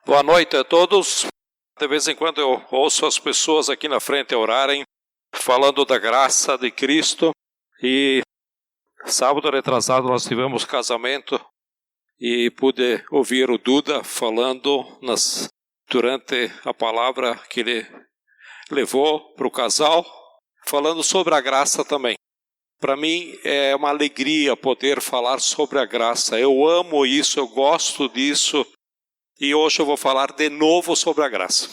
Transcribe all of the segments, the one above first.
Boa noite a todos. De vez em quando eu ouço as pessoas aqui na frente orarem, falando da graça de Cristo. E sábado retrasado nós tivemos casamento e pude ouvir o Duda falando durante a palavra que ele levou para o casal, falando sobre a graça também. Para mim é uma alegria poder falar sobre a graça. Eu amo isso, eu gosto disso. E hoje eu vou falar de novo sobre a graça.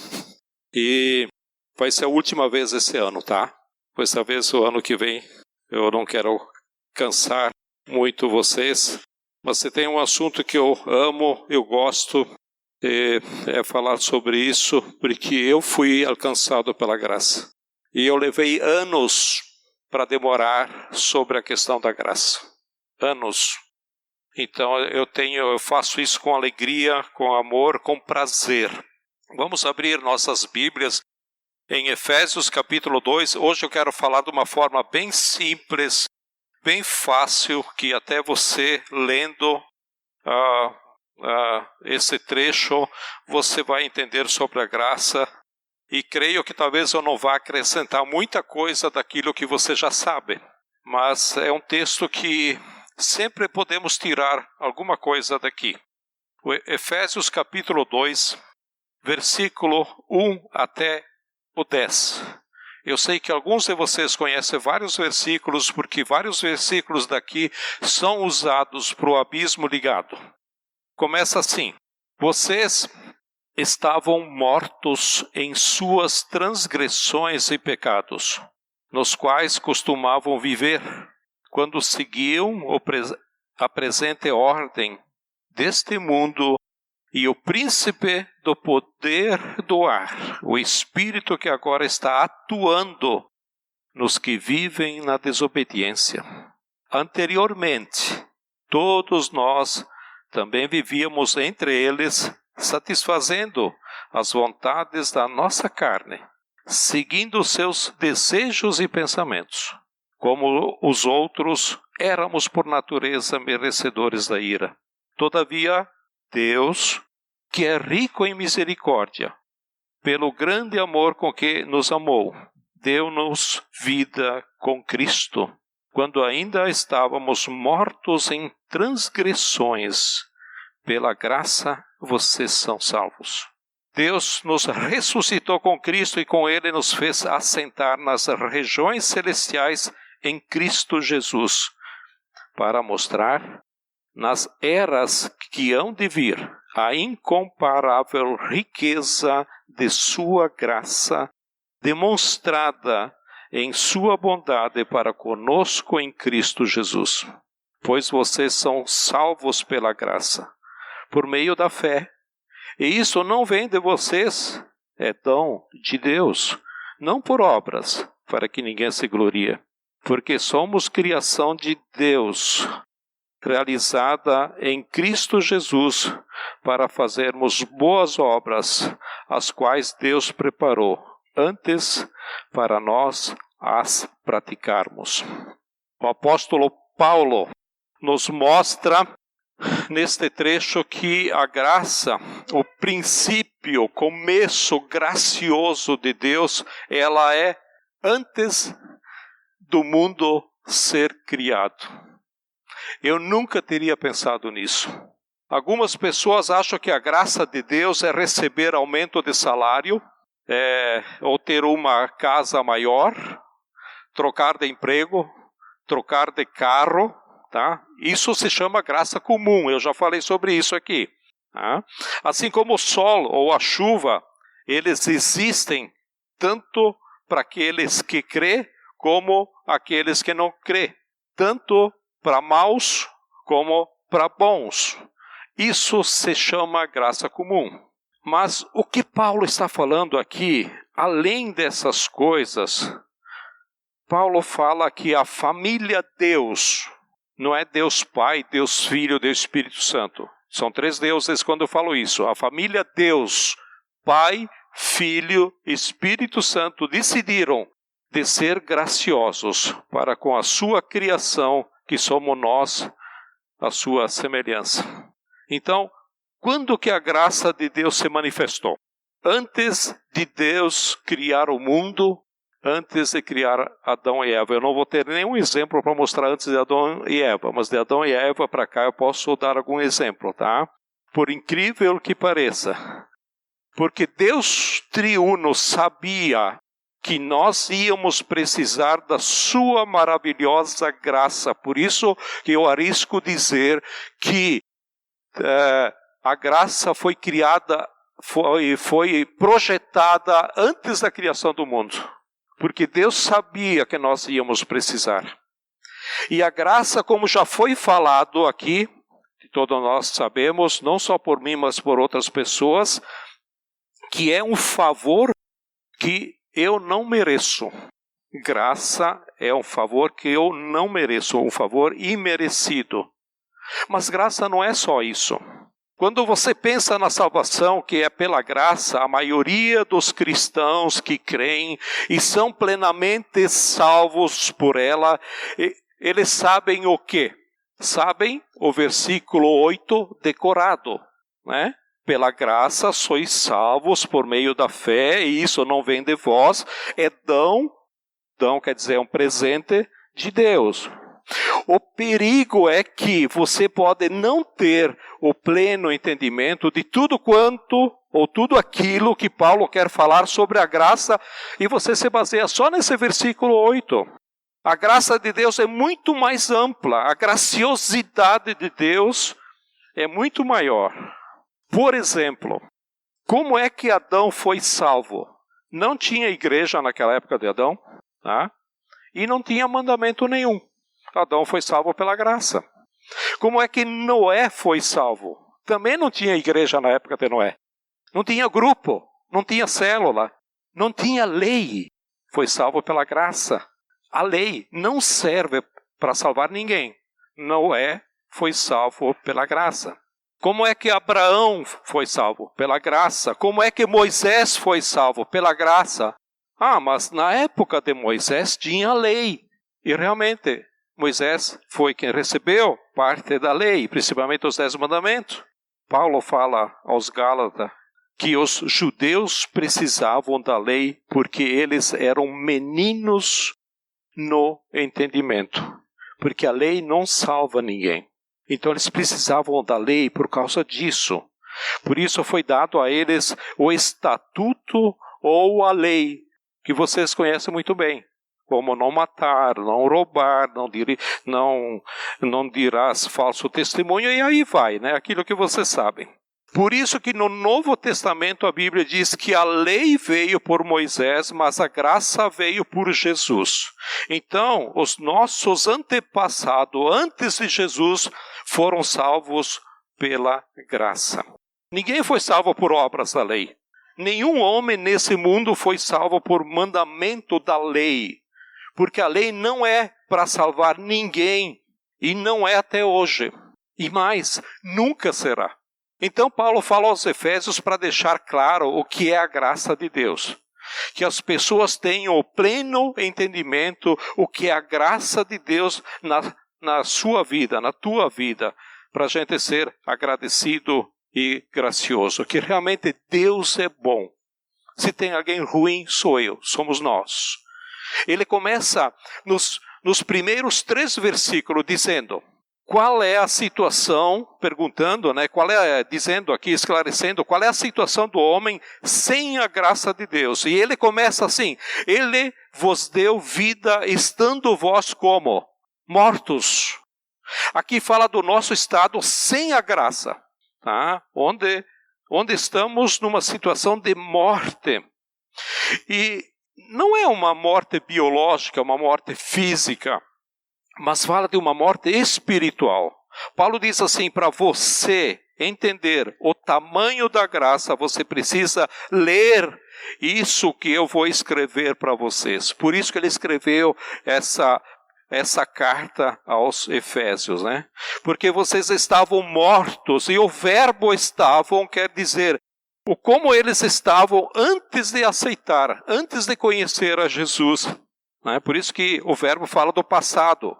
E vai ser a última vez esse ano, tá? Pois talvez o ano que vem eu não quero cansar muito vocês. Mas se tem um assunto que eu amo, eu gosto, é falar sobre isso, porque eu fui alcançado pela graça. E eu levei anos para demorar sobre a questão da graça. Anos. Então eu faço isso com alegria, com amor, com prazer. Vamos abrir nossas Bíblias em Efésios capítulo 2. Hoje eu quero falar de uma forma bem simples, bem fácil, que até você lendo esse trecho, você vai entender sobre a graça. E creio que talvez eu não vá acrescentar muita coisa daquilo que você já sabe. Mas é um texto que sempre podemos tirar alguma coisa daqui. O Efésios capítulo 2, versículo 1 até o 10. Eu sei que alguns de vocês conhecem vários versículos, porque vários versículos daqui são usados para o abismo ligado. Começa assim: vocês estavam mortos em suas transgressões e pecados, nos quais costumavam viver, quando seguiam a presente ordem deste mundo e o príncipe do poder do ar, o espírito que agora está atuando nos que vivem na desobediência. Anteriormente, todos nós também vivíamos entre eles, satisfazendo as vontades da nossa carne, seguindo seus desejos e pensamentos. Como os outros, éramos por natureza merecedores da ira. Todavia, Deus, que é rico em misericórdia, pelo grande amor com que nos amou, deu-nos vida com Cristo, quando ainda estávamos mortos em transgressões. Pela graça, vocês são salvos. Deus nos ressuscitou com Cristo e com Ele nos fez assentar nas regiões celestiais em Cristo Jesus, para mostrar nas eras que hão de vir a incomparável riqueza de sua graça, demonstrada em sua bondade para conosco em Cristo Jesus. Pois vocês são salvos pela graça, por meio da fé. E isso não vem de vocês, é dom de Deus, não por obras, para que ninguém se glorie. Porque somos criação de Deus, realizada em Cristo Jesus, para fazermos boas obras, as quais Deus preparou antes para nós as praticarmos. O apóstolo Paulo nos mostra neste trecho que a graça, o princípio, o começo gracioso de Deus, ela é antes do mundo ser criado. Eu nunca teria pensado nisso. Algumas pessoas acham que a graça de Deus é receber aumento de salário, ou ter uma casa maior, trocar de emprego, trocar de carro, tá? Isso se chama graça comum, eu já falei sobre isso aqui. Tá? Assim como o sol ou a chuva, eles existem tanto para aqueles que crê, como aqueles que não crê, tanto para maus como para bons. Isso se chama graça comum. Mas o que Paulo está falando aqui, além dessas coisas, Paulo fala que a família Deus, não é Deus Pai, Deus Filho, Deus Espírito Santo. São três deuses quando eu falo isso. A família Deus, Pai, Filho, Espírito Santo, decidiram de ser graciosos para com a sua criação, que somos nós, a sua semelhança. Então, Quando que a graça de Deus se manifestou? Antes de Deus criar o mundo, antes de criar Adão e Eva. Eu não vou ter nenhum exemplo para mostrar antes de Adão e Eva, mas de Adão e Eva para cá eu posso dar algum exemplo, tá? Por incrível que pareça. Porque Deus triuno sabia que nós íamos precisar da sua maravilhosa graça. Por isso que eu arrisco dizer que a graça foi criada, foi projetada antes da criação do mundo. Porque Deus sabia que nós íamos precisar. E a graça, como já foi falado aqui, que todos nós sabemos, não só por mim, mas por outras pessoas, que é um favor que eu não mereço. Graça é um favor que eu não mereço, um favor imerecido. Mas graça não é só isso. Quando você pensa na salvação, que é pela graça, a maioria dos cristãos que creem e são plenamente salvos por ela, eles sabem o quê? Sabem o versículo 8 decorado, né? Pela graça sois salvos por meio da fé, e isso não vem de vós, é dom quer dizer, é um presente de Deus. O perigo é que você pode não ter o pleno entendimento de tudo quanto, ou tudo aquilo que Paulo quer falar sobre a graça, e você se baseia só nesse versículo 8. A graça de Deus é muito mais ampla, a graciosidade de Deus é muito maior. Por exemplo, como é que Adão foi salvo? Não tinha igreja naquela época de Adão, tá? E não tinha mandamento nenhum. Adão foi salvo pela graça. Como é que Noé foi salvo? Também não tinha igreja na época de Noé. Não tinha grupo, não tinha célula, não tinha lei. Foi salvo pela graça. A lei não serve para salvar ninguém. Noé foi salvo pela graça. Como é que Abraão foi salvo? Pela graça. Como é que Moisés foi salvo? Pela graça. Mas na época de Moisés tinha lei. E realmente, Moisés foi quem recebeu parte da lei, principalmente os 10 mandamentos. Paulo fala aos Gálatas que os judeus precisavam da lei porque eles eram meninos no entendimento. Porque a lei não salva ninguém. Então eles precisavam da lei por causa disso. Por isso foi dado a eles o estatuto ou a lei, que vocês conhecem muito bem. Como não matar, não roubar, não dirás falso testemunho, e aí vai, né? Aquilo que vocês sabem. Por isso que no Novo Testamento a Bíblia diz que a lei veio por Moisés, mas a graça veio por Jesus. Então, os nossos antepassados, antes de Jesus, foram salvos pela graça. Ninguém foi salvo por obras da lei. Nenhum homem nesse mundo foi salvo por mandamento da lei. Porque a lei não é para salvar ninguém. E não é até hoje. E mais, nunca será. Então Paulo fala aos Efésios para deixar claro o que é a graça de Deus. Que as pessoas tenham o pleno entendimento o que é a graça de Deus na sua vida, na tua vida, para a gente ser agradecido e gracioso. Que realmente Deus é bom. Se tem alguém ruim, somos nós. Ele começa nos primeiros 3 versículos dizendo... Qual é a situação, perguntando, né? Dizendo aqui, esclarecendo, qual é a situação do homem sem a graça de Deus? E ele começa assim, ele vos deu vida estando vós como? Mortos. Aqui fala do nosso estado sem a graça, tá? Onde estamos numa situação de morte. E não é uma morte biológica, uma morte física, mas fala de uma morte espiritual. Paulo diz assim, para você entender o tamanho da graça, você precisa ler isso que eu vou escrever para vocês. Por isso que ele escreveu essa carta aos Efésios, né? Porque vocês estavam mortos, e o verbo estavam quer dizer o como eles estavam antes de aceitar, antes de conhecer a Jesus. Por isso que o verbo fala do passado.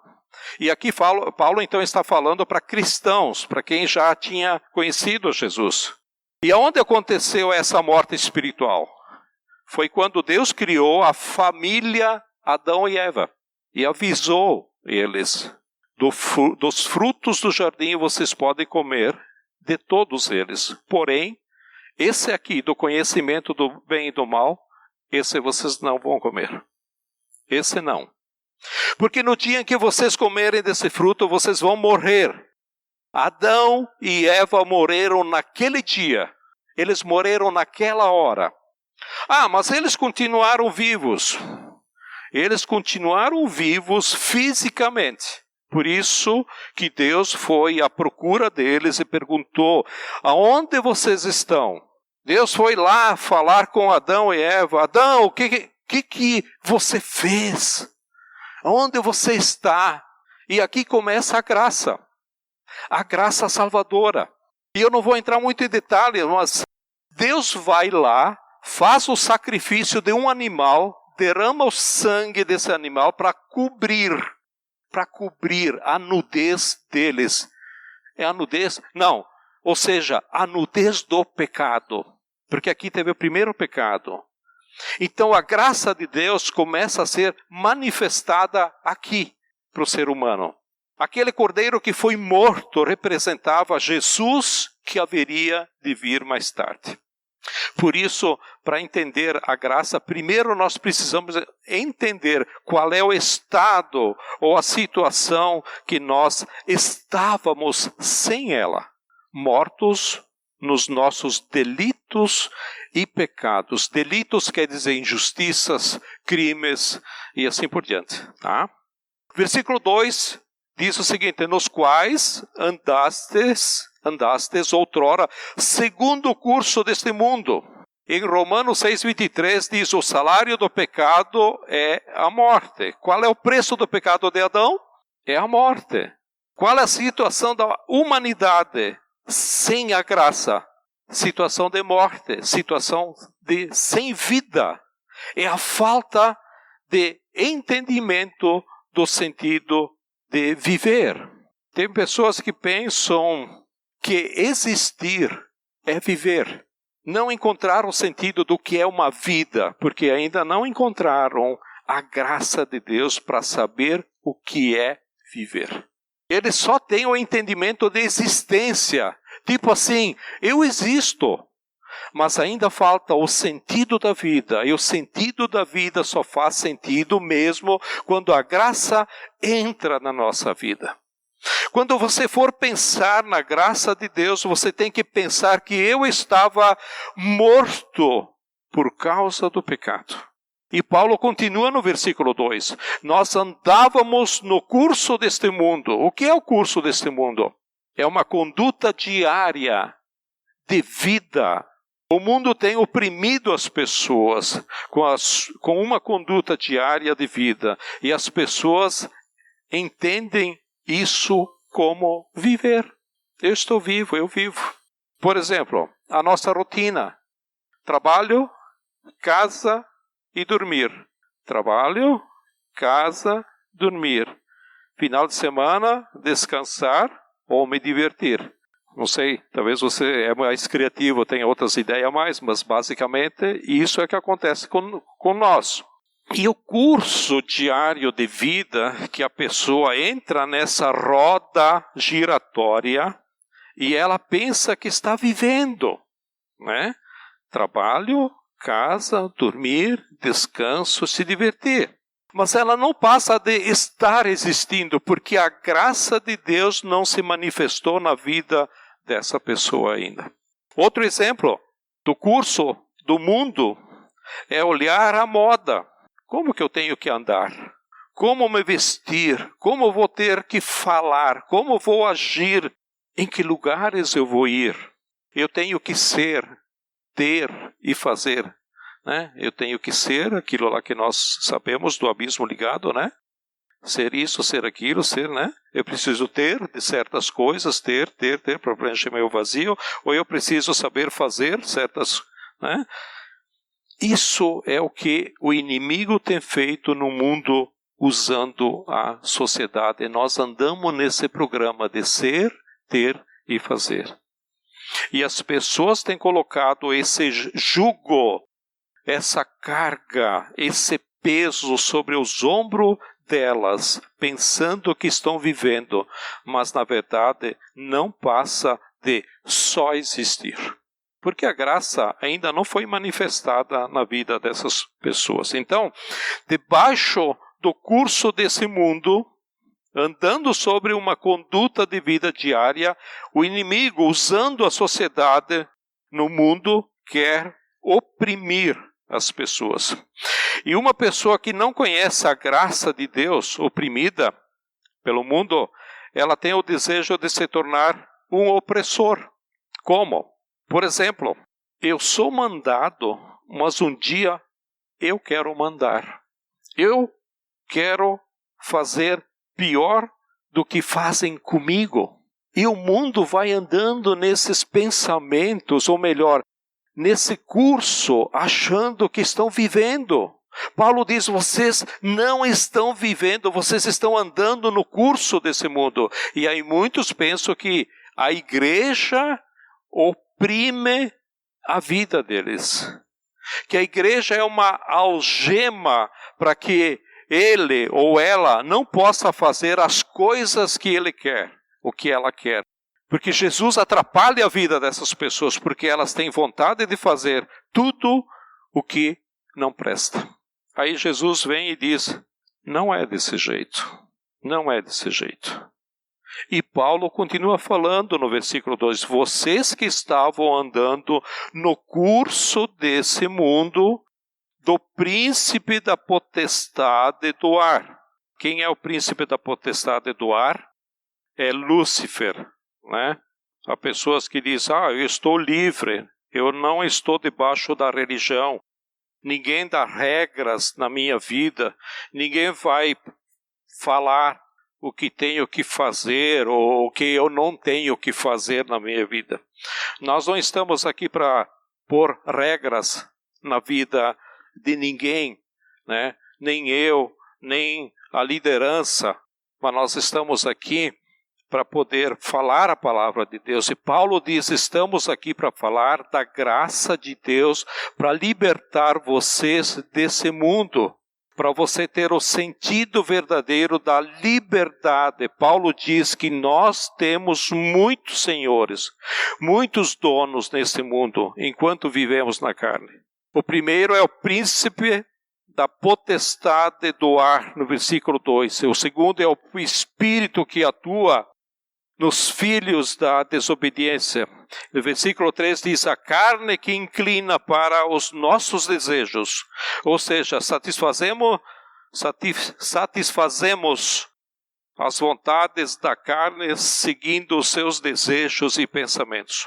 E aqui Paulo então está falando para cristãos, para quem já tinha conhecido Jesus. E aonde aconteceu essa morte espiritual? Foi quando Deus criou a família Adão e Eva e avisou eles: dos frutos do jardim vocês podem comer, de todos eles. Porém, esse aqui, do conhecimento do bem e do mal, esse vocês não vão comer. Esse não. Porque no dia em que vocês comerem desse fruto, vocês vão morrer. Adão e Eva morreram naquele dia. Eles morreram naquela hora. Ah, mas eles continuaram vivos. Eles continuaram vivos fisicamente. Por isso que Deus foi à procura deles e perguntou: aonde vocês estão? Deus foi lá falar com Adão e Eva. Adão, o que você fez? Onde você está? E aqui começa a graça salvadora. E eu não vou entrar muito em detalhes, mas Deus vai lá, faz o sacrifício de um animal, derrama o sangue desse animal para cobrir a nudez deles. É a nudez? Não. Ou seja, a nudez do pecado. Porque aqui teve o primeiro pecado. Então a graça de Deus começa a ser manifestada aqui para o ser humano. Aquele cordeiro que foi morto representava Jesus que haveria de vir mais tarde. Por isso, para entender a graça, primeiro nós precisamos entender qual é o estado ou a situação que nós estávamos sem ela, mortos nos nossos delitos e pecados. Delitos quer dizer injustiças, crimes e assim por diante. Tá? Versículo 2 diz o seguinte: nos quais andastes outrora segundo o curso deste mundo. Em Romanos 6,23 diz: o salário do pecado é a morte. Qual é o preço do pecado de Adão? É a morte. Qual é a situação da humanidade sem a graça? Situação de morte, situação de sem vida. É a falta de entendimento do sentido de viver. Tem pessoas que pensam que existir é viver. Não encontraram o sentido do que é uma vida, porque ainda não encontraram a graça de Deus para saber o que é viver. Eles só têm o entendimento de existência. Tipo assim, eu existo, mas ainda falta o sentido da vida. E o sentido da vida só faz sentido mesmo quando a graça entra na nossa vida. Quando você for pensar na graça de Deus, você tem que pensar que eu estava morto por causa do pecado. E Paulo continua no versículo 2. Nós andávamos no curso deste mundo. O que é o curso deste mundo? É uma conduta diária de vida. O mundo tem oprimido as pessoas com uma conduta diária de vida. E as pessoas entendem isso como viver. Eu estou vivo, eu vivo. Por exemplo, a nossa rotina: trabalho, casa e dormir. Trabalho, casa, dormir. Final de semana, descansar ou me divertir. Não sei, talvez você é mais criativo, tenha outras ideias a mais, mas basicamente isso é que acontece com nós. E o curso diário de vida que a pessoa entra nessa roda giratória e ela pensa que está vivendo, né? Trabalho, casa, dormir, descanso, se divertir. Mas ela não passa de estar existindo, porque a graça de Deus não se manifestou na vida dessa pessoa ainda. Outro exemplo do curso do mundo é olhar a moda. Como que eu tenho que andar? Como me vestir? Como vou ter que falar? Como vou agir? Em que lugares eu vou ir? Eu tenho que ser, ter e fazer. Né? Eu tenho que ser aquilo lá que nós sabemos do abismo ligado, né? Ser isso, ser aquilo, ser, né? Eu preciso ter de certas coisas, ter para preencher meu vazio, ou eu preciso saber fazer certas, né? Isso é o que o inimigo tem feito no mundo usando a sociedade. Nós andamos nesse programa de ser, ter e fazer. E as pessoas têm colocado esse jugo, essa carga, esse peso sobre os ombros delas, pensando que estão vivendo, mas na verdade não passa de só existir. Porque a graça ainda não foi manifestada na vida dessas pessoas. Então, debaixo do curso desse mundo, andando sobre uma conduta de vida diária, o inimigo, usando a sociedade no mundo, quer oprimir as pessoas. E uma pessoa que não conhece a graça de Deus, oprimida pelo mundo, ela tem o desejo de se tornar um opressor. Como? Por exemplo, eu sou mandado, mas um dia eu quero mandar. Eu quero fazer pior do que fazem comigo. E o mundo vai andando nesses pensamentos, ou melhor, nesse curso, achando que estão vivendo. Paulo diz, vocês não estão vivendo, vocês estão andando no curso desse mundo. E aí muitos pensam que a igreja oprime a vida deles. Que a igreja é uma algema para que ele ou ela não possa fazer as coisas que ele quer, o que ela quer. Porque Jesus atrapalha a vida dessas pessoas, porque elas têm vontade de fazer tudo o que não presta. Aí Jesus vem e diz, não é desse jeito, não é desse jeito. E Paulo continua falando no versículo 2, vocês que estavam andando no curso desse mundo, do príncipe da potestade do ar. Quem é o príncipe da potestade do ar? É Lúcifer, né? Há pessoas que dizem, eu estou livre, eu não estou debaixo da religião, ninguém dá regras na minha vida, ninguém vai falar o que tenho que fazer ou o que eu não tenho que fazer na minha vida. Nós não estamos aqui para pôr regras na vida de ninguém, né? Nem eu, nem a liderança, mas nós estamos aqui para poder falar a palavra de Deus. E Paulo diz, estamos aqui para falar da graça de Deus, para libertar vocês desse mundo, para você ter o sentido verdadeiro da liberdade. Paulo diz que nós temos muitos senhores, muitos donos nesse mundo, enquanto vivemos na carne. O primeiro é o príncipe da potestade do ar, no versículo 2. O segundo é o espírito que atua nos filhos da desobediência. No versículo 3 diz, a carne que inclina para os nossos desejos. Ou seja, satisfazemos as vontades da carne seguindo os seus desejos e pensamentos.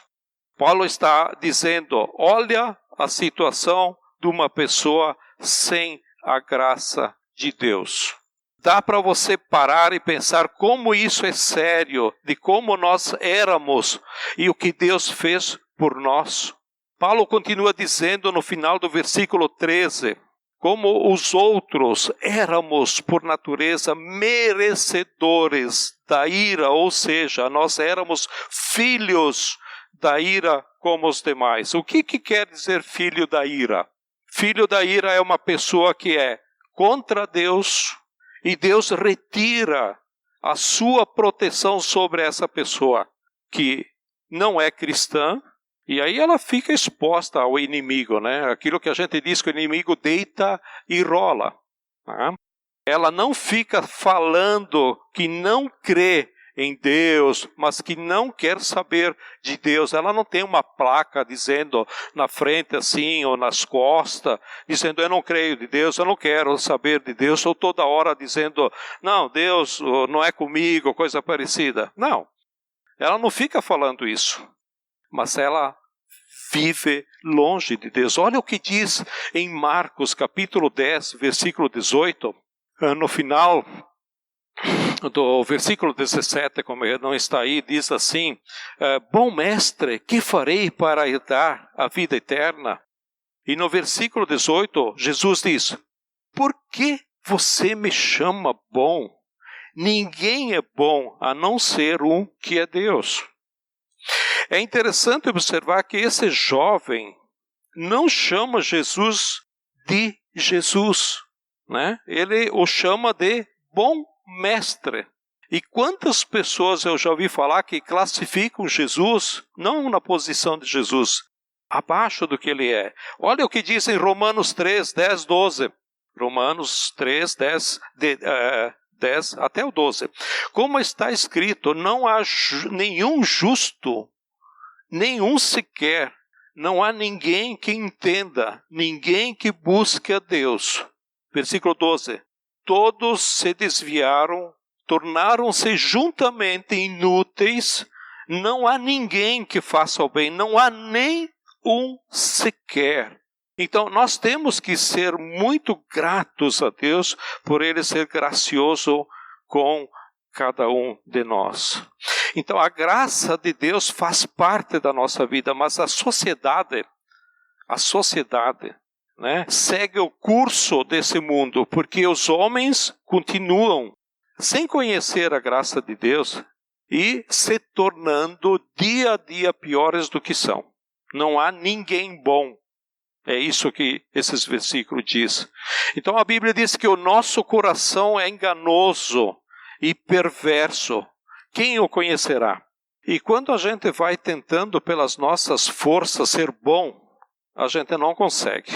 Paulo está dizendo, olha a situação de uma pessoa sem a graça de Deus. Dá para você parar e pensar como isso é sério, de como nós éramos e o que Deus fez por nós. Paulo continua dizendo no final do versículo 13, como os outros éramos por natureza merecedores da ira, ou seja, nós éramos filhos da ira como os demais. O que quer dizer filho da ira? Filho da ira é uma pessoa que é contra Deus e Deus retira a sua proteção sobre essa pessoa que não é cristã e aí ela fica exposta ao inimigo, né? Aquilo que a gente diz que o inimigo deita e rola. Né? Ela não fica falando que não crê em Deus, mas que não quer saber de Deus. Ela não tem uma placa dizendo na frente assim ou nas costas, dizendo eu não creio de Deus, eu não quero saber de Deus, ou toda hora dizendo não, Deus não é comigo, coisa parecida. Não, ela não fica falando isso, mas ela vive longe de Deus. Olha o que diz em Marcos capítulo 10, versículo 18, no final do versículo 17, como não está aí, diz assim, bom mestre, que farei para herdar a vida eterna? E no versículo 18, Jesus diz, por que você me chama bom? Ninguém é bom a não ser um que é Deus. É interessante observar que esse jovem não chama Jesus de Jesus, né? Ele o chama de bom mestre. E quantas pessoas eu já ouvi falar que classificam Jesus, não na posição de Jesus, abaixo do que ele é. Olha o que diz em Romanos 3, 10, 12. Romanos 3, 10 até o 12. Como está escrito, não há nenhum justo, nenhum sequer. Não há ninguém que entenda, ninguém que busque a Deus. Versículo 12. Todos se desviaram, tornaram-se juntamente inúteis. Não há ninguém que faça o bem, não há nem um sequer. Então, nós temos que ser muito gratos a Deus por Ele ser gracioso com cada um de nós. Então, a graça de Deus faz parte da nossa vida, mas a sociedade, né, segue o curso desse mundo, porque os homens continuam sem conhecer a graça de Deus e se tornando dia a dia piores do que são. Não há ninguém bom. É isso que esses versículos dizem. Então a Bíblia diz que o nosso coração é enganoso e perverso. Quem o conhecerá? E quando a gente vai tentando pelas nossas forças ser bom, a gente não consegue.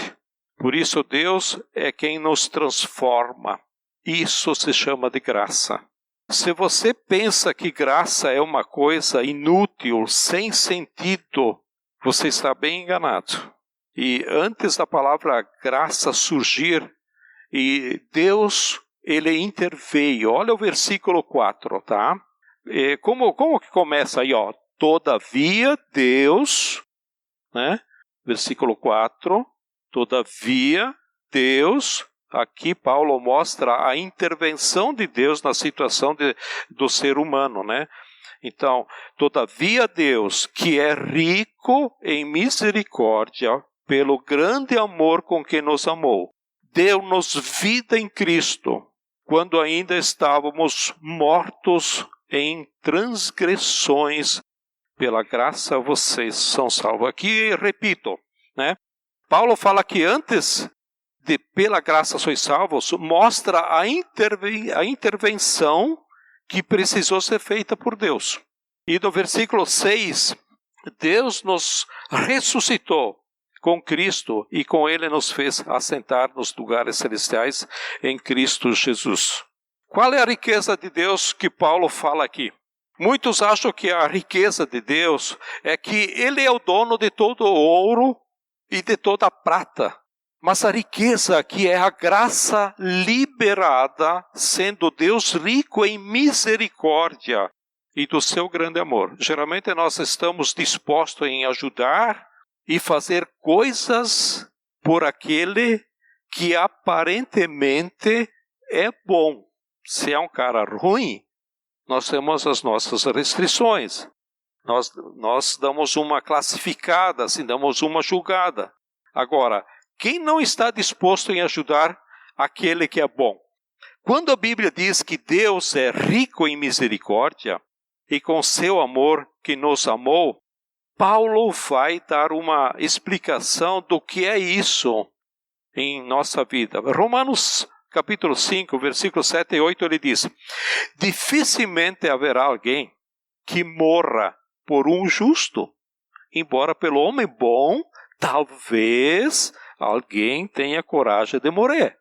Por isso Deus é quem nos transforma. Isso se chama de graça. Se você pensa que graça é uma coisa inútil, sem sentido, você está bem enganado. E antes da palavra graça surgir, e Deus, Ele interveio. Olha o versículo 4, tá? Como que começa aí, ó? Todavia Deus, né? Versículo 4, todavia Deus, aqui Paulo mostra a intervenção de Deus na situação do ser humano, né? Então, todavia Deus, que é rico em misericórdia, pelo grande amor com que nos amou, deu-nos vida em Cristo, quando ainda estávamos mortos em transgressões. Pela graça vocês são salvos. Aqui, repito, né? Paulo fala que antes de pela graça sois salvos, mostra a intervenção que precisou ser feita por Deus. E no versículo 6, Deus nos ressuscitou com Cristo e com Ele nos fez assentar nos lugares celestiais em Cristo Jesus. Qual é a riqueza de Deus que Paulo fala aqui? Muitos acham que a riqueza de Deus é que Ele é o dono de todo o ouro e de toda a prata. Mas a riqueza aqui é a graça liberada, sendo Deus rico em misericórdia e do seu grande amor. Geralmente nós estamos dispostos em ajudar e fazer coisas por aquele que aparentemente é bom. Se é um cara ruim, nós temos as nossas restrições. Nós damos uma classificada, assim, damos uma julgada. Agora, quem não está disposto em ajudar aquele que é bom? Quando a Bíblia diz que Deus é rico em misericórdia e com seu amor que nos amou, Paulo vai dar uma explicação do que é isso em nossa vida. Romanos capítulo 5, versículos 7 e 8, ele diz: dificilmente haverá alguém que morra por um justo, embora pelo homem bom, talvez alguém tenha coragem de morrer.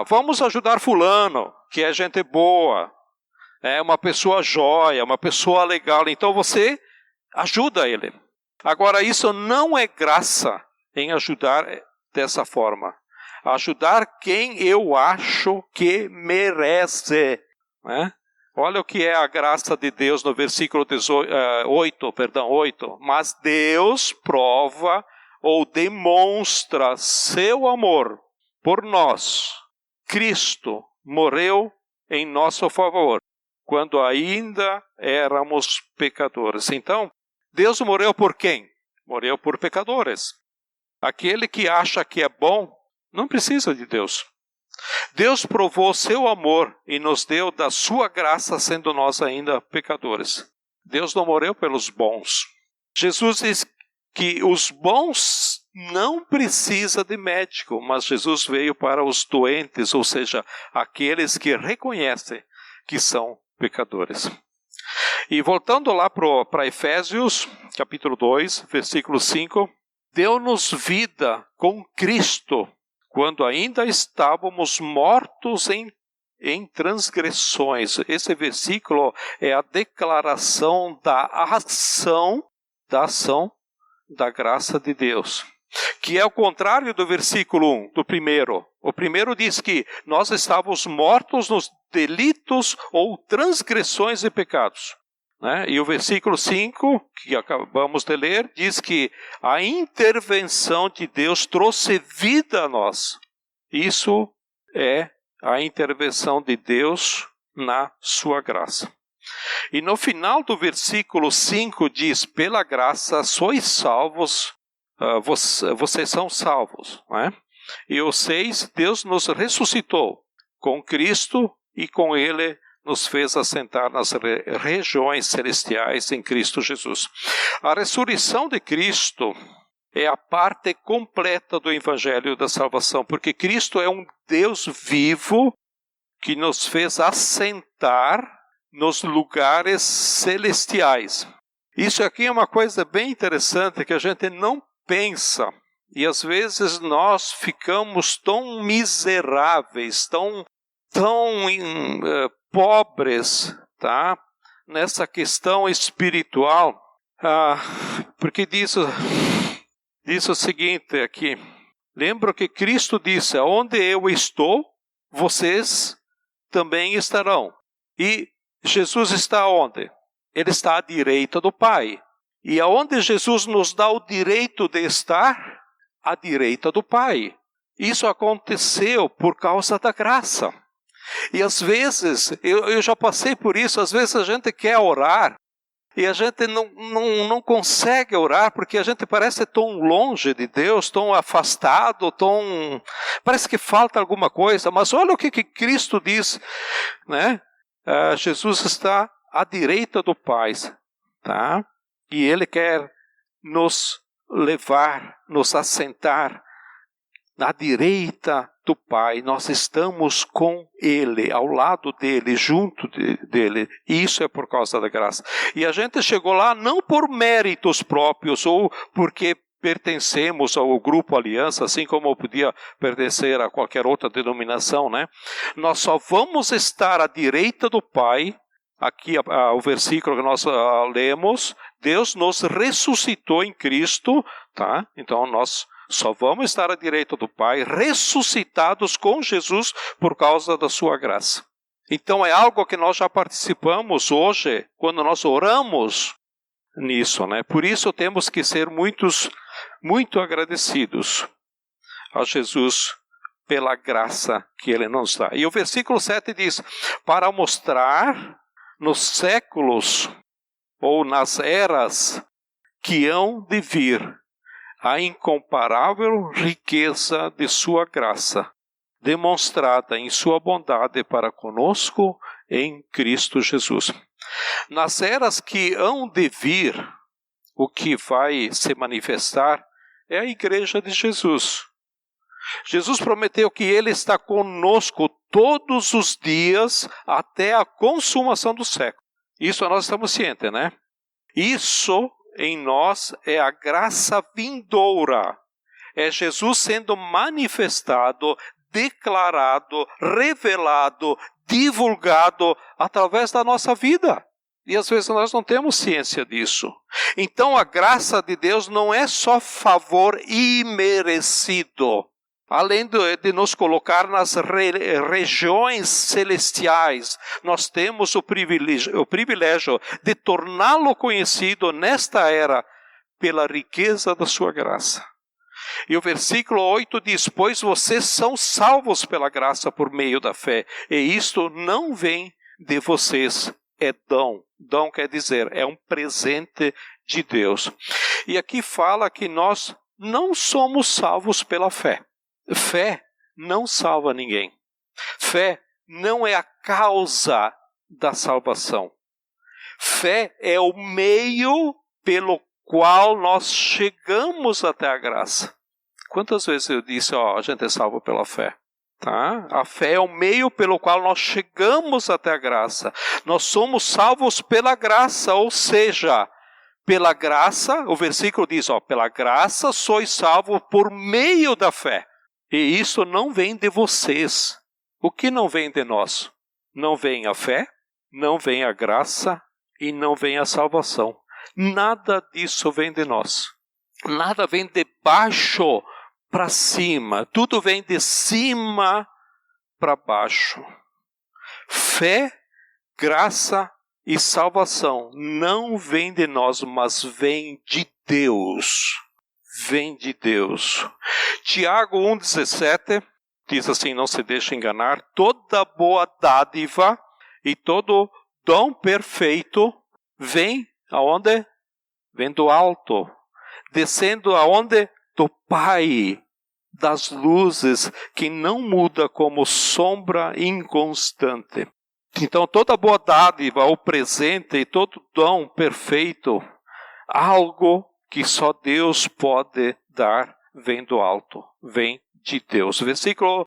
Vamos ajudar fulano, que é gente boa, é uma pessoa jóia, uma pessoa legal, então você ajuda ele. Agora, isso não é graça em ajudar dessa forma. Ajudar quem eu acho que merece, né? Olha o que é a graça de Deus no versículo 8. Mas Deus prova ou demonstra seu amor por nós. Cristo morreu em nosso favor, quando ainda éramos pecadores. Então, Deus morreu por quem? Morreu por pecadores. Aquele que acha que é bom, não precisa de Deus. Deus provou seu amor e nos deu da sua graça, sendo nós ainda pecadores. Deus não morreu pelos bons. Jesus diz que os bons não precisam de médico, mas Jesus veio para os doentes, ou seja, aqueles que reconhecem que são pecadores. E voltando lá para Efésios, capítulo 2, versículo 5, deu-nos vida com Cristo, quando ainda estávamos mortos em transgressões. Esse versículo é a declaração da ação da graça de Deus, que é o contrário do versículo 1, do primeiro. O primeiro diz que nós estávamos mortos nos delitos ou transgressões e pecados. Né? E o versículo 5, que acabamos de ler, diz que a intervenção de Deus trouxe vida a nós. Isso é a intervenção de Deus na sua graça. E no final do versículo 5 diz, pela graça sois salvos, vocês são salvos. Né? E o 6, Deus nos ressuscitou com Cristo e com Ele nos fez assentar nas regiões celestiais em Cristo Jesus. A ressurreição de Cristo é a parte completa do Evangelho da salvação, porque Cristo é um Deus vivo que nos fez assentar nos lugares celestiais. Isso aqui é uma coisa bem interessante que a gente não pensa. E às vezes nós ficamos tão miseráveis, tão pobres, tá? Nessa questão espiritual. Porque diz o seguinte aqui. Lembra que Cristo disse, onde eu estou, vocês também estarão. E Jesus está onde? Ele está à direita do Pai. E aonde Jesus nos dá o direito de estar? À direita do Pai. Isso aconteceu por causa da graça. E às vezes, eu já passei por isso, às vezes a gente quer orar e a gente não consegue orar porque a gente parece tão longe de Deus, tão afastado, parece que falta alguma coisa. Mas olha o que Cristo diz, né? Jesus está à direita do Pai, tá? E Ele quer nos levar, nos assentar na direita do Pai. Nós estamos com Ele, ao lado dEle, junto dEle. Isso é por causa da graça. E a gente chegou lá não por méritos próprios ou porque pertencemos ao grupo Aliança, assim como eu podia pertencer a qualquer outra denominação, né? Nós só vamos estar à direita do Pai. Aqui o versículo que nós lemos, Deus nos ressuscitou em Cristo, tá? Então nós só vamos estar à direita do Pai, ressuscitados com Jesus por causa da sua graça. Então é algo que nós já participamos hoje, quando nós oramos nisso, né? Por isso temos que ser muito agradecidos a Jesus pela graça que Ele nos dá. E o versículo 7 diz, para mostrar nos séculos ou nas eras que hão de vir a incomparável riqueza de sua graça, demonstrada em sua bondade para conosco em Cristo Jesus. Nas eras que hão de vir, o que vai se manifestar é a igreja de Jesus. Jesus prometeu que Ele está conosco todos os dias até a consumação do século. Isso nós estamos cientes, né? Isso em nós é a graça vindoura. É Jesus sendo manifestado, declarado, revelado, divulgado através da nossa vida. E às vezes nós não temos ciência disso. Então a graça de Deus não é só favor imerecido. Além de nos colocar nas regiões celestiais, nós temos o privilégio de torná-lo conhecido nesta era pela riqueza da sua graça. E o versículo 8 diz, pois vocês são salvos pela graça por meio da fé, e isto não vem de vocês, é dom. Dom quer dizer, é um presente de Deus. E aqui fala que nós não somos salvos pela fé. Fé não salva ninguém. Fé não é a causa da salvação. Fé é o meio pelo qual nós chegamos até a graça. Quantas vezes eu disse, a gente é salvo pela fé? Tá? A fé é o meio pelo qual nós chegamos até a graça. Nós somos salvos pela graça, ou seja, pela graça, o versículo diz, pela graça sois salvos por meio da fé. E isso não vem de vocês. O que não vem de nós? Não vem a fé, não vem a graça e não vem a salvação. Nada disso vem de nós. Nada vem de baixo para cima. Tudo vem de cima para baixo. Fé, graça e salvação não vem de nós, mas vem de Deus. Vem de Deus. Tiago 1,17 diz assim, não se deixe enganar, toda boa dádiva e todo dom perfeito vem aonde? Vem do alto, descendo aonde? Do Pai das luzes, que não muda como sombra inconstante. Então toda boa dádiva, o presente e todo dom perfeito, algo que só Deus pode dar, vem do alto, vem de Deus. Versículo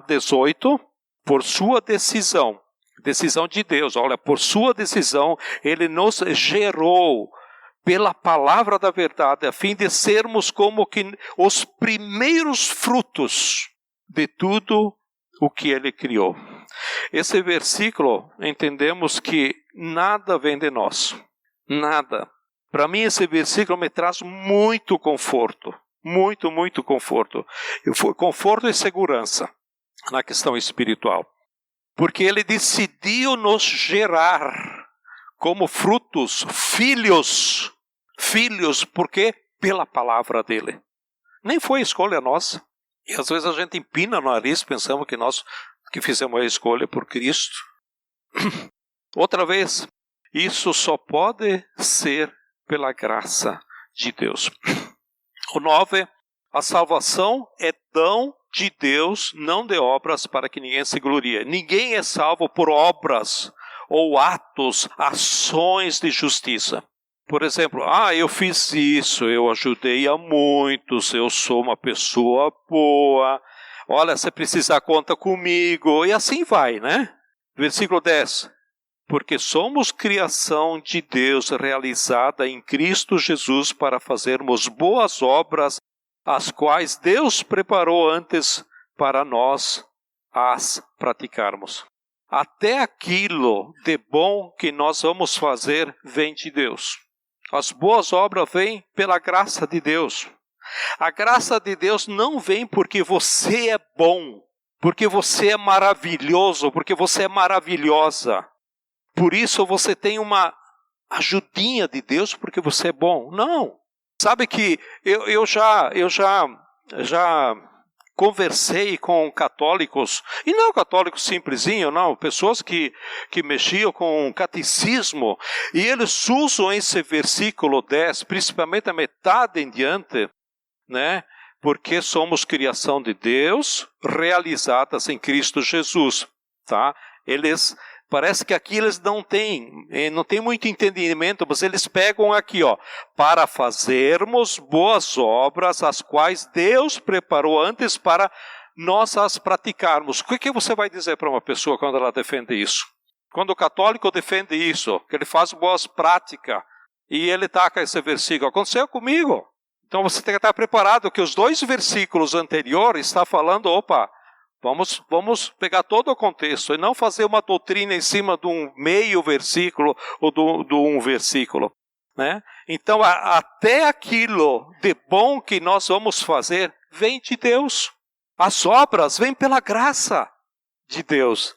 18, por sua decisão de Deus, olha, por sua decisão, Ele nos gerou pela palavra da verdade, a fim de sermos como que os primeiros frutos de tudo o que Ele criou. Esse versículo, entendemos que nada vem de nós, nada. Para mim, esse versículo me traz muito conforto. Muito conforto. Conforto e segurança na questão espiritual. Porque Ele decidiu nos gerar como frutos, filhos. Filhos, porque pela palavra dEle. Nem foi escolha nossa. E às vezes a gente empina o nariz, pensamos que nós que fizemos a escolha por Cristo. Outra vez, isso só pode ser pela graça de Deus. O 9, a salvação é dom de Deus, não de obras, para que ninguém se glorie. Ninguém é salvo por obras ou atos, ações de justiça. Por exemplo, eu fiz isso, eu ajudei a muitos, eu sou uma pessoa boa, olha, se precisar conta comigo, e assim vai, né? Versículo 10. Porque somos criação de Deus realizada em Cristo Jesus para fazermos boas obras, as quais Deus preparou antes para nós as praticarmos. Até aquilo de bom que nós vamos fazer vem de Deus. As boas obras vêm pela graça de Deus. A graça de Deus não vem porque você é bom, porque você é maravilhoso, porque você é maravilhosa. Por isso você tem uma ajudinha de Deus porque você é bom. Não. Sabe que eu já conversei com católicos, e não católicos simplesinho, não, pessoas que mexiam com catecismo, e eles usam esse versículo 10, principalmente a metade em diante, né? Porque somos criação de Deus, realizadas em Cristo Jesus, tá? Parece que aqui eles não têm muito entendimento, mas eles pegam aqui, para fazermos boas obras, as quais Deus preparou antes para nós as praticarmos. O que você vai dizer para uma pessoa quando ela defende isso? Quando o católico defende isso, que ele faz boas práticas, e ele taca esse versículo, aconteceu comigo. Então você tem que estar preparado que os 2 versículos anteriores está falando, vamos pegar todo o contexto e não fazer uma doutrina em cima de um meio versículo ou de um versículo, né? Então, até aquilo de bom que nós vamos fazer vem de Deus. As obras vêm pela graça de Deus.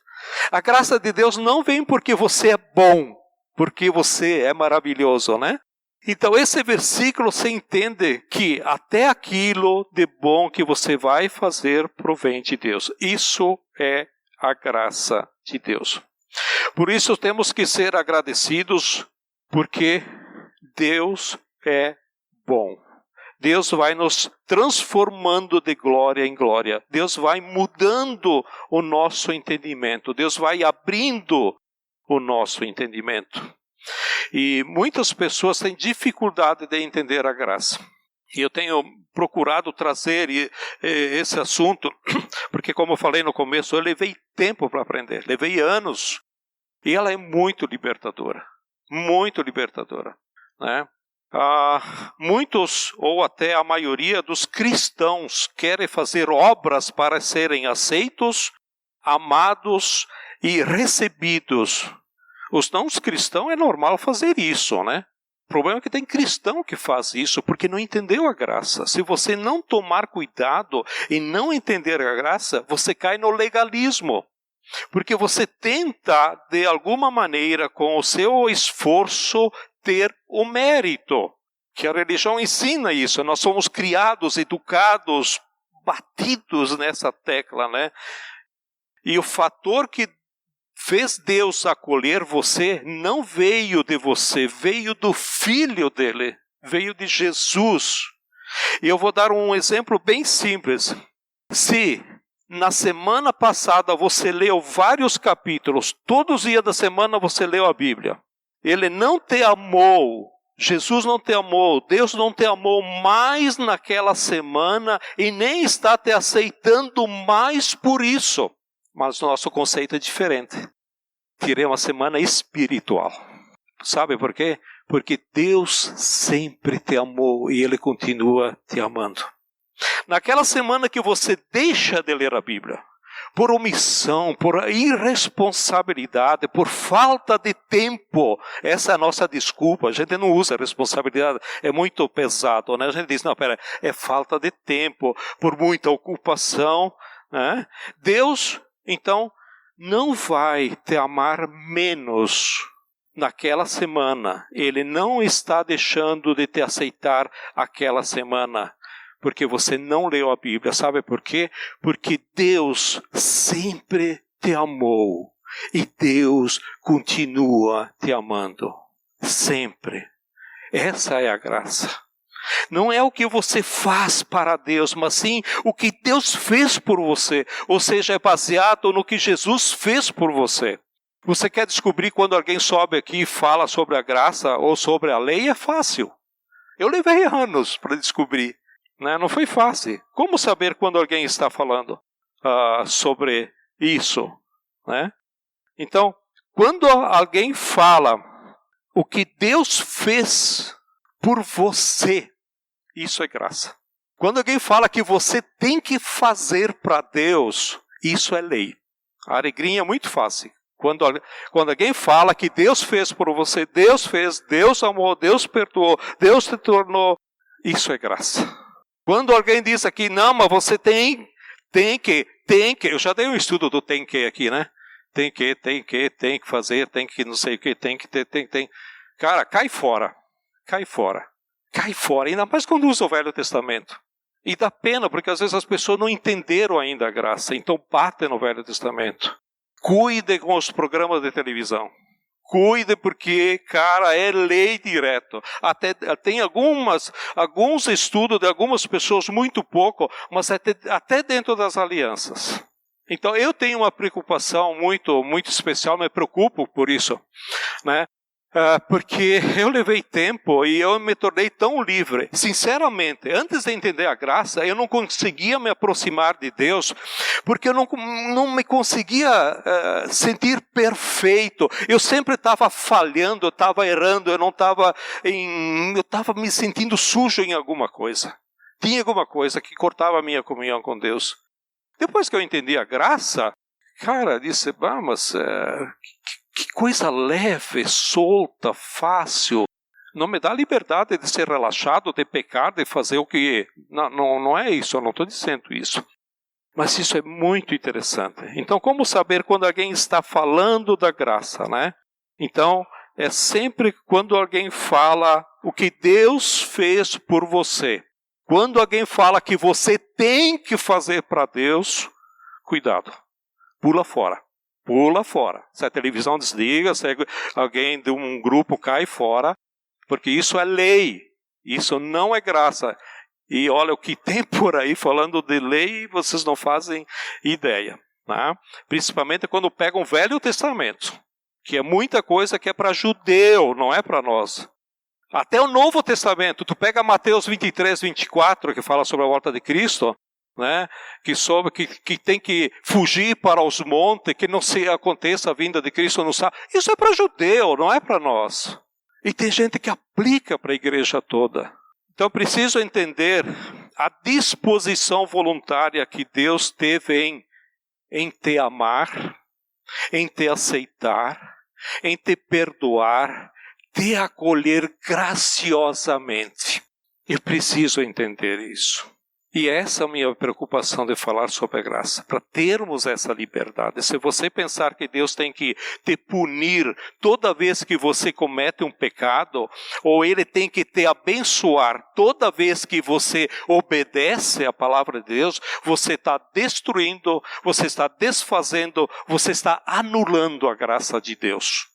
A graça de Deus não vem porque você é bom, porque você é maravilhoso, né? Então, esse versículo você entende que até aquilo de bom que você vai fazer provém de Deus. Isso é a graça de Deus. Por isso temos que ser agradecidos, porque Deus é bom. Deus vai nos transformando de glória em glória. Deus vai mudando o nosso entendimento. Deus vai abrindo o nosso entendimento. E muitas pessoas têm dificuldade de entender a graça. E eu tenho procurado trazer esse assunto, porque como eu falei no começo, eu levei tempo para aprender, levei anos. E ela é muito libertadora, né? Muitos, ou até a maioria dos cristãos, querem fazer obras para serem aceitos, amados e recebidos. Os não cristãos é normal fazer isso, né? O problema é que tem cristão que faz isso porque não entendeu a graça. Se você não tomar cuidado e não entender a graça, você cai no legalismo. Porque você tenta, de alguma maneira, com o seu esforço, ter o mérito. Que a religião ensina isso. Nós somos criados, educados, batidos nessa tecla, né? E o fator que fez Deus acolher você, não veio de você, veio do Filho dele, veio de Jesus. E eu vou dar um exemplo bem simples. Se na semana passada você leu vários capítulos, todos os dias da semana você leu a Bíblia, ele não te amou, Jesus não te amou, Deus não te amou mais naquela semana e nem está te aceitando mais por isso. Mas nosso conceito é diferente. Tirei uma semana espiritual. Sabe por quê? Porque Deus sempre te amou e Ele continua te amando. Naquela semana que você deixa de ler a Bíblia, por omissão, por irresponsabilidade, por falta de tempo, essa é a nossa desculpa. A gente não usa responsabilidade, é muito pesado, né? A gente diz, não, é falta de tempo, por muita ocupação, né? Deus, então, não vai te amar menos naquela semana. Ele não está deixando de te aceitar aquela semana, porque você não leu a Bíblia. Sabe por quê? Porque Deus sempre te amou e Deus continua te amando. Sempre. Essa é a graça. Não é o que você faz para Deus, mas sim o que Deus fez por você. Ou seja, é baseado no que Jesus fez por você. Você quer descobrir quando alguém sobe aqui e fala sobre a graça ou sobre a lei? É fácil. Eu levei anos para descobrir. Né? Não foi fácil. Como saber quando alguém está falando sobre isso? Né? Então, quando alguém fala o que Deus fez por você, isso é graça. Quando alguém fala que você tem que fazer para Deus, isso é lei. A alegria é muito fácil. Quando alguém fala que Deus fez por você, Deus fez, Deus amou, Deus perdoou, Deus te tornou, isso é graça. Quando alguém diz aqui, não, mas você tem que, eu já dei um estudo do tem que aqui, né? Tem que fazer, tem que não sei o que, tem que ter, tem. Cara, cai fora, ainda mais quando usa o Velho Testamento. E dá pena, porque às vezes as pessoas não entenderam ainda a graça, então batem no Velho Testamento. Cuide com os programas de televisão. Cuide porque, cara, é lei direto. Até tem alguns estudos de algumas pessoas, muito pouco, mas até dentro das alianças. Então eu tenho uma preocupação muito, muito especial, me preocupo por isso, né? Porque eu levei tempo e eu me tornei tão livre. Sinceramente, antes de entender a graça, eu não conseguia me aproximar de Deus, porque eu não me conseguia sentir perfeito. Eu sempre estava falhando, eu estava errando, eu estava me sentindo sujo em alguma coisa. Tinha alguma coisa que cortava a minha comunhão com Deus. Depois que eu entendi a graça, cara, disse, mas que coisa leve, solta, fácil. Não me dá liberdade de ser relaxado, de pecar, de fazer o que... Não é isso, eu não estou dizendo isso. Mas isso é muito interessante. Então, como saber quando alguém está falando da graça, né? Então, é sempre quando alguém fala o que Deus fez por você. Quando alguém fala que você tem que fazer para Deus, cuidado, pula fora. Pula fora. Se a televisão desliga, se alguém de um grupo cai fora, porque isso é lei. Isso não é graça. E olha o que tem por aí falando de lei, vocês não fazem ideia. Né? Principalmente quando pegam o Velho Testamento, que é muita coisa que é para judeu, não é para nós. Até o Novo Testamento, tu pega Mateus 23, 24, que fala sobre a volta de Cristo, né? que tem que fugir para os montes, que não se aconteça a vinda de Cristo no sábado. Isso é para judeu, não é para nós. E tem gente que aplica para a igreja toda. Então preciso entender a disposição voluntária que Deus teve em te amar, em te aceitar, em te perdoar, te acolher graciosamente. Eu preciso entender isso. E essa é a minha preocupação de falar sobre a graça, para termos essa liberdade. Se você pensar que Deus tem que te punir toda vez que você comete um pecado, ou Ele tem que te abençoar toda vez que você obedece à palavra de Deus, você está destruindo, você está desfazendo, você está anulando a graça de Deus.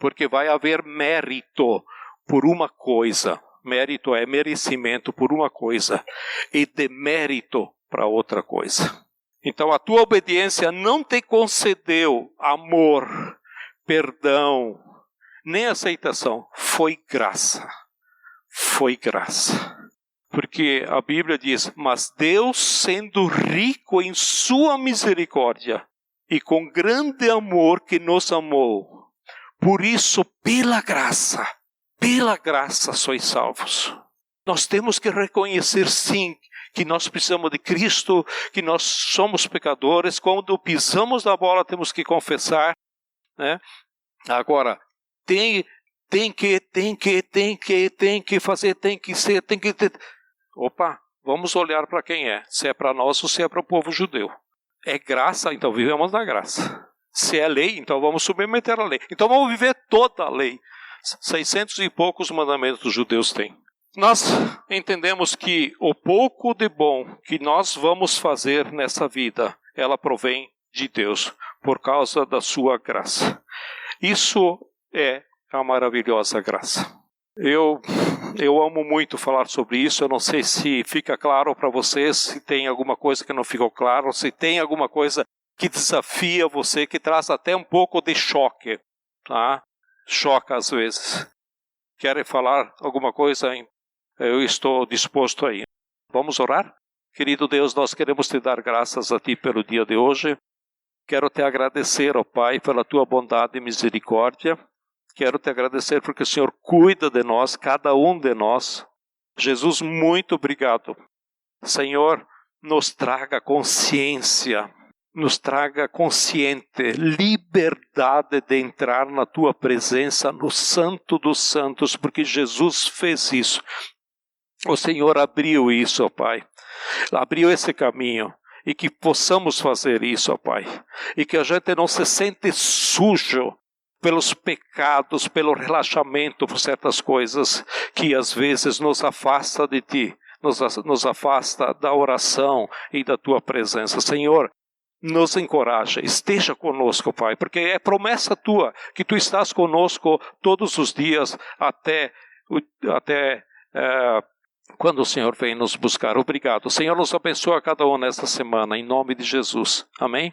Porque vai haver mérito por uma coisa. Mérito é merecimento por uma coisa e demérito para outra coisa. Então a tua obediência não te concedeu amor, perdão, nem aceitação. Foi graça. Foi graça. Porque a Bíblia diz, mas Deus sendo rico em sua misericórdia e com grande amor que nos amou, por isso pela graça sois salvos. Nós temos que reconhecer sim que nós precisamos de Cristo, que nós somos pecadores. Quando pisamos na bola temos que confessar, né? Agora, tem que fazer, tem que ser, tem que ter. Opa, vamos olhar para quem é. Se é para nós ou se é para o povo judeu. É graça, então vivemos na graça. Se é lei, então vamos submeter a lei. Então vamos viver toda a lei. 600 e poucos mandamentos os judeus têm. Nós entendemos que o pouco de bom que nós vamos fazer nessa vida, ela provém de Deus, por causa da sua graça. Isso é a maravilhosa graça. Eu amo muito falar sobre isso. Eu não sei se fica claro para vocês, se tem alguma coisa que não ficou claro, se tem alguma coisa que desafia você, que traz até um pouco de choque, tá? Choca às vezes. Querem falar alguma coisa? Eu estou disposto aí. Vamos orar? Querido Deus, nós queremos te dar graças a Ti pelo dia de hoje. Quero te agradecer, ó Pai, pela Tua bondade e misericórdia. Quero te agradecer porque o Senhor cuida de nós, cada um de nós. Jesus, muito obrigado. Senhor, nos traga consciência. Nos traga consciente, liberdade de entrar na Tua presença, no Santo dos Santos, porque Jesus fez isso. O Senhor abriu isso, ó Pai. Abriu esse caminho. E que possamos fazer isso, ó Pai. E que a gente não se sente sujo pelos pecados, pelo relaxamento por certas coisas que às vezes nos afasta de Ti, nos afasta da oração e da Tua presença. Senhor, nos encoraja, esteja conosco, Pai, porque é promessa Tua, que Tu estás conosco todos os dias, até quando o Senhor vem nos buscar. Obrigado. O Senhor nos abençoa a cada um nesta semana, em nome de Jesus. Amém?